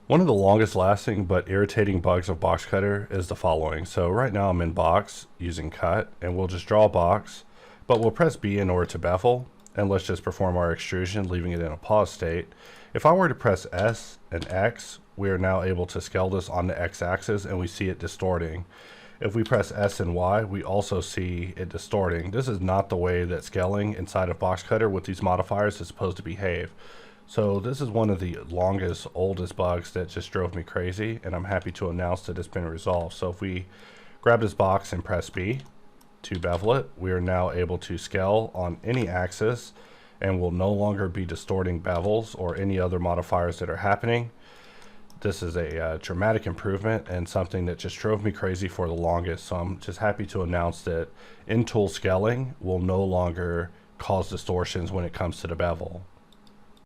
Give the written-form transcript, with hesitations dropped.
One of the longest lasting but irritating bugs of Boxcutter is the following. So right now I'm in box using cut, and we'll just draw a box, but we'll press B in order to bevel, and let's just perform our extrusion, leaving it in a pause state. If I were to press S and X, we are now able to scale this on the X axis and we see it distorting. If we press S and Y, we also see it distorting. This is not the way that scaling inside of Boxcutter with these modifiers is supposed to behave. So this is one of the longest, oldest bugs that just drove me crazy, and I'm happy to announce that it's been resolved. So if we grab this box and press B to bevel it, we are now able to scale on any axis and will no longer be distorting bevels or any other modifiers that are happening. This is a dramatic improvement and something that just drove me crazy for the longest. So I'm just happy to announce that in-tool scaling will no longer cause distortions when it comes to the bevel.